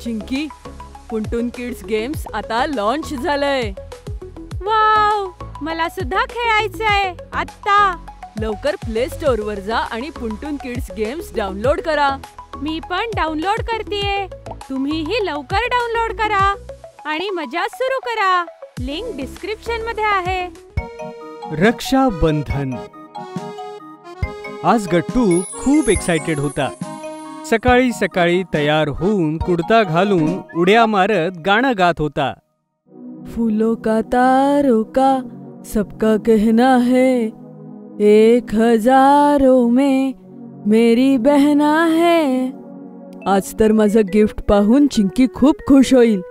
Chinki, पुंटून kids games आता launch झालंय. Wow, मला सुद्धा खेळायचंय आत्ता. लवकर प्ले स्टोअर वर जा आणि पुंटून किड्स गेम्स डाउनलोड करा. मी पण डाउनलोड करतेय. तुम्हीही लवकर डाउनलोड करा आणि मजा सुरू करा. लिंक डिस्क्रिप्शन मध्ये आहे. रक्षाबंधन. आज गट्टू खूप एक्साइटेड होता. सकाळी सकाळी तयार होऊन कुर्ता घालून उड्या मारत गाणं गात होता. फूलों का तारों का सबका कहना है, 1000 में मेरी बहना है. आज तर माझं गिफ्ट पाहून चिंकी खूप खुश होईल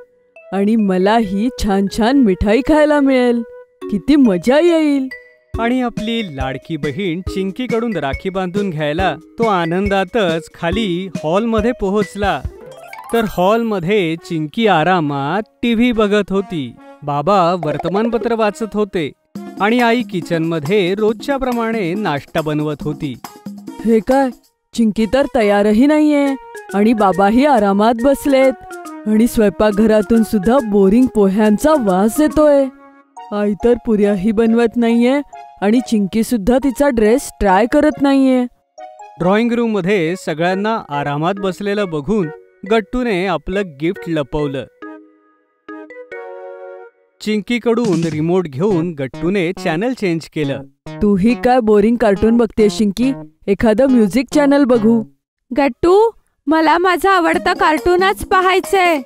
आणि मलाही छान छान मिठाई खायला मिळेल. किती मजा येईल. आणि आपली लाडकी बहीण चिंकीकडून राखी बांधून घ्यायला तो आनंदातच खाली हॉलमध्ये पोहोचला. तर हॉलमध्ये चिंकी आरामात टीव्ही बघत होती. बाबा वर्तमानपत्र वाचत होते आणि आई किचनमध्ये रोजच्या प्रमाणे नाश्ता बनवत होती. हे काय, चिंकी तर तयारही नाहीये आणि बाबाही आरामात बसलेत आणि स्वयंपाकघरातून सुद्धा बोरिंग पोह्यांचा वास येतोय. आई तर पुऱ्याही बनवत नाहीये आणि चिंकी सुद्धा तिचा ड्रेस ट्राय करत नाहीये. ड्रॉइंग रूम मध्ये सगळ्यांना आरामात बसलेलं बघून गट्टूने आपलं गिफ्ट लपवलं. चिंकीकडून रिमोट घेऊन गट्टूने चॅनल चेंज केलं. तूही काय बोरिंग कार्टून बघतेस चिंकी? एखादं म्युझिक चॅनल बघू. गट्टू, मला माझा आवडता कार्टूनच पाहायचंय.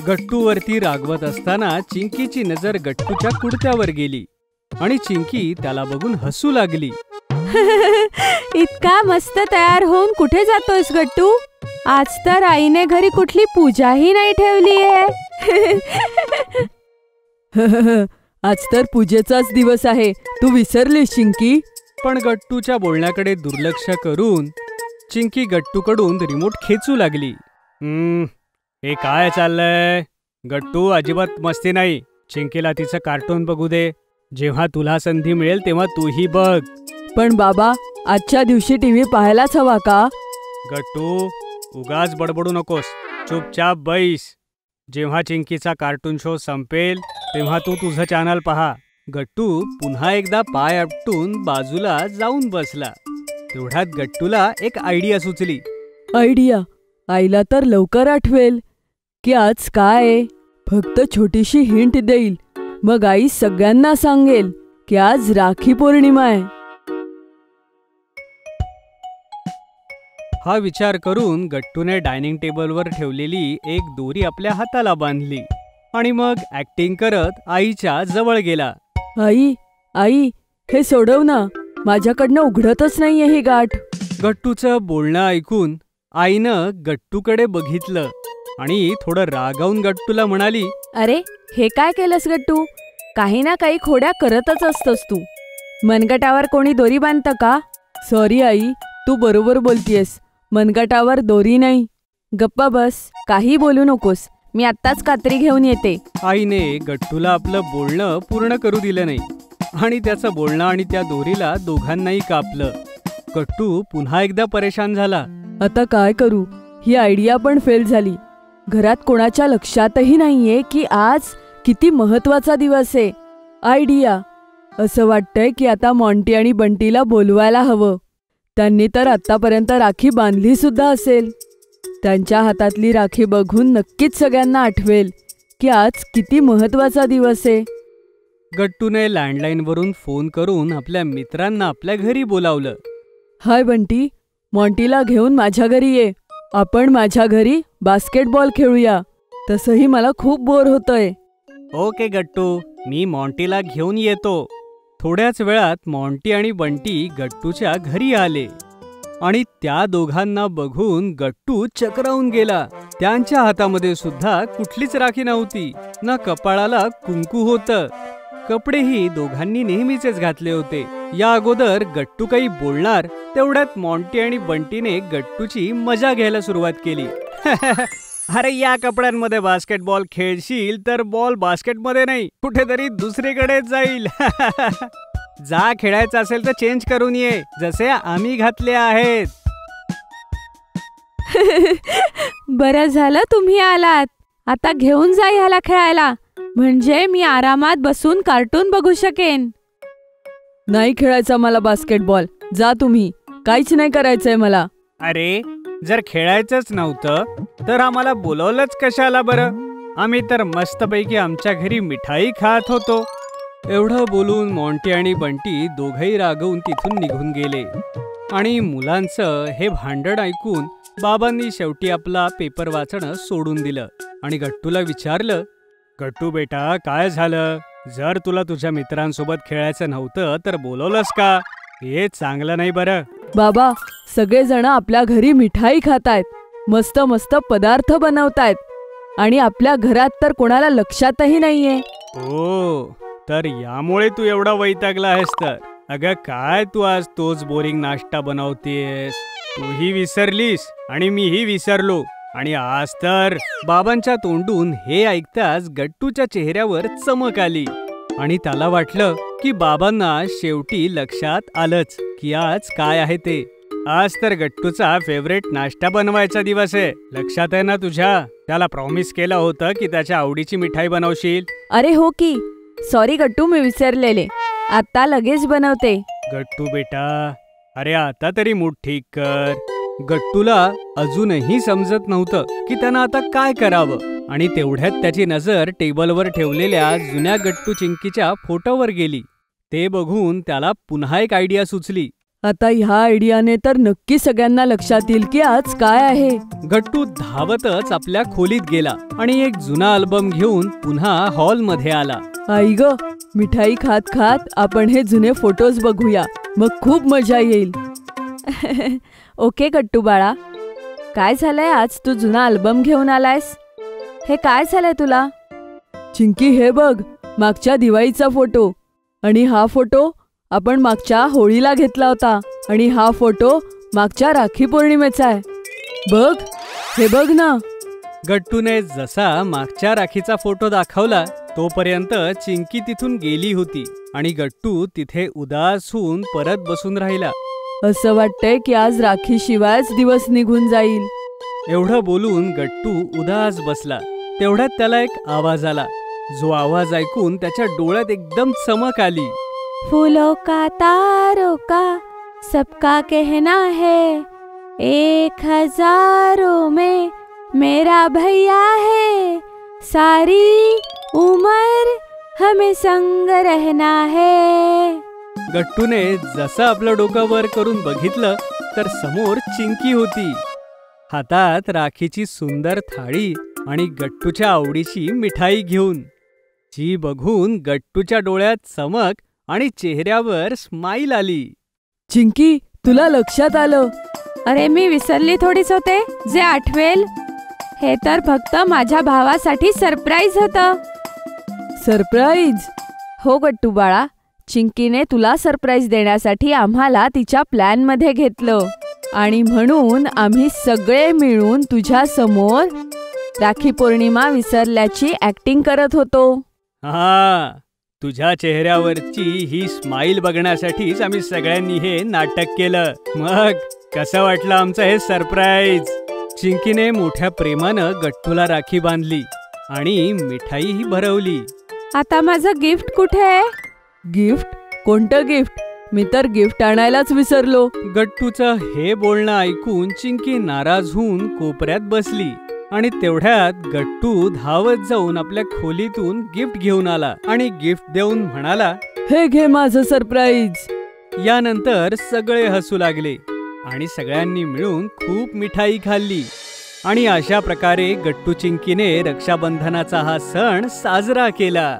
गट्टू वरती रागवत असताना चिंकीची नजर गट्टूच्या कुडत्यावर गेली आणि चिंकी त्याला बघून हसू लागली. इतका मस्त तयार होऊन कुठे जातोयस गट्टू? आज तर आईने घरी कुठली पूजाही नाही ठेवलीये. आज तर पूजेचाच दिवस आहे. तू विसरलीस चिंकी? पण गट्टूच्या बोलण्याकडे दुर्लक्ष करून चिंकी गट्टूकडून रिमोट खेचू लागली. हे काय चाललंय? गट्टू, अजिबात मस्ती नाही. चिंकीला तिचं कार्टून बघू दे. जेव्हा तुला संधी मिळेल तेव्हा तूही बघ. पण बाबा, आजच्या दिवशी टीव्ही पाहायलाच हवा का? गट्टू, उगाच बडबडू नकोस. चुपचाप बैस. जेव्हा चिंकीचा कार्टून शो संपेल तेव्हा तू तुझं चॅनल पहा. गट्टू पुन्हा एकदा पाय आपटून बाजूला जाऊन बसला. तेवढ्यात गट्टूला एक आयडिया सुचली. आयडिया? आईला तर लवकर आठवेल की आज काय. फक्त छोटीशी हिंट देईल, मग आई सगळ्यांना सांगेल की आज राखी पौर्णिमा आहे. हा विचार करून गट्टूने डायनिंग टेबलवर ठेवलेली एक दोरी आपल्या हाताला बांधली आणि मग ऍक्टिंग करत आईच्या जवळ गेला. आई, आई, हे सोडव ना. माझ्याकडनं उघडतच नाहीये ही गाठ. गट्टूचं बोलणं ऐकून आईनं गट्टूकडे बघितलं आणि थोडं रागावून गट्टूला म्हणाली, अरे, हे काय केलंस गट्टू? काही ना काही खोड्या करतच असतोस तू. मनगटावर कोणी दोरी बांधतं का? सॉरी आई, तू बरोबर बोलतीयस. मनगटावर दोरी नाही. गप्पा बस, काही बोलू नकोस. मी आत्ताच कात्री घेऊन येते. आईने गट्टूला आपलं बोलणं पूर्ण करू दिलं नाही आणि त्याचं बोलणं आणि त्या दोरीला दोघांनाही कापलं. गट्टू पुन्हा एकदा परेशान झाला. आता काय करू? ही आयडिया पण फेल झाली. घरात कोणाच्या लक्षातही नाहीये की आज किती महत्वाचा दिवस आहे. आयडिया! असं वाटतंय की आता मॉन्टी आणि बंटीला बोलवायला हवं. त्यांनी तर आतापर्यंत राखी बांधली सुद्धा असेल. त्यांच्या हातातली राखी बघून नक्कीच सगळ्यांना आठवेल की आज किती महत्वाचा दिवस आहे. गट्टूने लँडलाईनवरून फोन करून आपल्या मित्रांना आपल्या घरी बोलावलं. हाय बंटी, मॉन्टीला घेऊन माझ्या घरी ये. आपण माझ्या घरी बास्केटबॉल खेळूया. तसंही मला खूप बोर होतंय. ओके गट्टू, मी मॉन्टीला घेऊन येतो. थोड्याच वेळात मॉन्टी आणि बंटी गट्टूच्या घरी आले आणि त्या दोघांना बघून गट्टू चक्रावून गेला. त्यांच्या हातामध्ये सुद्धा कुठलीच राखी नव्हती, ना कपाळाला कुंकू होतं. कपडेही दोघांनी नेहमीचेच घातले होते. या अगोदर गट्टू काही बोलणार तेवढ्यात मॉन्टी आणि बंटीने गट्टूची मजा घ्यायला सुरुवात केली. अरे, या कपड्यांमध्ये बास्केटबॉल खेळशील तर बॉल बास्केटमध्ये नाही, कुठेतरी दुसरीकडे जाईल. जा, खेळायचं असेल तर चेंज करून ये, जसे आम्ही घातले आहेत. बरं झालं तुम्ही आलात. आता घेऊन जा ह्याला खेळायला, म्हणजे मी आरामात बसून कार्टून बघू शकेन. नाही खेळायचा मला बास्केटबॉल. जा तुम्ही, काहीच नाही करायचंय मला. अरे, जर खेळायचंच नव्हतं तर आम्हाला बोलवलंच कशाला बरं? आम्ही तर मस्तपैकी आमच्या घरी मिठाई खात होतो. एवढं बोलून मॉन्टी आणि बंटी दोघंही रागवून तिथून निघून गेले. आणि मुलांचं हे भांडण ऐकून बाबांनी शेवटी आपला पेपर वाचणं सोडून दिलं आणि गट्टूला विचारलं, गट्टू बेटा, काय झालं? जर तुला तुझ्या मित्रांसोबत खेळायचं नव्हतं तर बोलवलंस का? हे चांगलं नाही बरं. बाबा, सगळेजण आपल्या घरी मिठाई खातायत, मस्त मस्त पदार्थ बनवतायत आणि आपल्या घरात तर कोणाला लक्षातही नाहीये. ओ, तर यामुळे तू एवढा वैतागला आहेस तर? अगं काय तू आज तोच बोरिंग नाश्ता बनवतेस? तूही विसरलीस आणि मीही विसरलो. आणि आज तर बाबांच्या तोंडून हे ऐकताच गट्टूच्या चेहऱ्यावर चमक आली आणि त्याला वाटलं की बाबांना शेवटी लक्षात आलंच की आज काय आहे ते. आज तर गट्टूचा फेवरेट नाश्ता बनवायचा दिवस आहे. लक्षात आहे ना तुझ्या? त्याला प्रॉमिस केलं होतं की त्याच्या आवडीची मिठाई बनवशील. अरे हो की, सॉरी गट्टू, मी विसरलेले. आता लगेच बनवते. गट्टू बेटा, अरे आता तरी मूड ठीक कर. गट्टूला अजूनही समजत नव्हतं की त्यानं आता काय करावं आणि तेवढ्यात त्याची नजर टेबलवर ठेवलेल्या जुन्या गट्टू चिंकीच्या फोटोवर गेली. ते बघून त्याला पुन्हा एक आयडिया सुचली. आता ह्या आयडियाने तर नक्की सगळ्यांना लक्षात येईल की आज काय आहे. गट्टू धावतच आपल्या खोलीत गेला आणि एक जुना अल्बम घेऊन पुन्हा हॉलमध्ये आला. आई ग, मिठाई खात खात आपण हे जुने फोटोज बघूया, मग खूप मजा येईल. ओके गट्टू बाळा, काय झालंय आज तू जुना अल्बम घेऊन आलायस? हे काय झालंय तुला? चिंकी, हे बघ, मागच्या दिवाळीचा फोटो. आणि हा फोटो आपण मागच्या होळीला घेतला होता. आणि हा फोटो मागच्या राखी पौर्णिमेचा आहे. बघ, हे बघ ना. गट्टूने जसा मागच्या राखीचा फोटो दाखवला तोपर्यंत चिंकी तिथून गेली होती आणि गट्टू तिथे उदास होऊन परत बसून राहिला. असं वाटतंय की आज राखीशिवायच दिवस निघून जाईल. एवढं बोलून गट्टू उदास बसला. तेवढ्यात त्याला एक आवाज आला. जो आवाज ऐकून त्याच्या डोळ्यात एकदम चमक आली. फूलों का तारों का सबका कहना है, 1000 में मेरा भैया है, सारी उम्र हमें संग रहना है. गट्टूने जसं आपलं डोकं वर करून बघितलं तर समोर चिंकी होती. हातात राखीची सुंदर थाळी आणि गट्टूच्या आवडीची मिठाई घेऊन. जी बघून गट्टूच्या डोळ्यात चमक आणि चेहऱ्यावर स्माईल आली. चिंकी, तुला लक्षात आलं? अरे, मी विसरली थोडीच होते. जे आठवेल, हे तर फक्त माझ्या भावासाठी सरप्राईज होतं. सरप्राईज? हो गट्टू बाळा, चिंकीने तुला सरप्राईज देण्यासाठी आम्हाला तिच्या प्लॅन मध्ये घेतलं आणि म्हणून आम्ही सगळे मिळून तुझ्या समोर राखी पौर्णिमा विसरल्याची ऍक्टिंग करत होतो. हा, तुझ्या चेहऱ्यावरची ही स्माईल बघण्यासाठीच आम्ही सगळ्यांनी हे नाटक केलं. मग कसं वाटलं आमचं हे सरप्राईज? चिंकीने मोठ्या प्रेमानं गट्टूला राखी बांधली आणि मिठाईही भरवली. आता माझं गिफ्ट कुठे आहे? गिफ्ट? कोणतं गिफ्ट? मी तर गिफ्ट आणायलाच विसरलो. गट्टूचं हे बोलणं ऐकून चिंकी नाराज होऊन कोपऱ्यात बसली आणि तेवढ्यात गट्टू धावत जाऊन आपल्या खोलीतून गिफ्ट घेऊन आला आणि गिफ्ट देऊन म्हणाला, हे घे माझं सरप्राईज. यानंतर सगळे हसू लागले आणि सगळ्यांनी मिळून खूप मिठाई खाल्ली. आणि अशा प्रकारे गट्टू चिंकीने रक्षाबंधनाचा हा सण साजरा केला.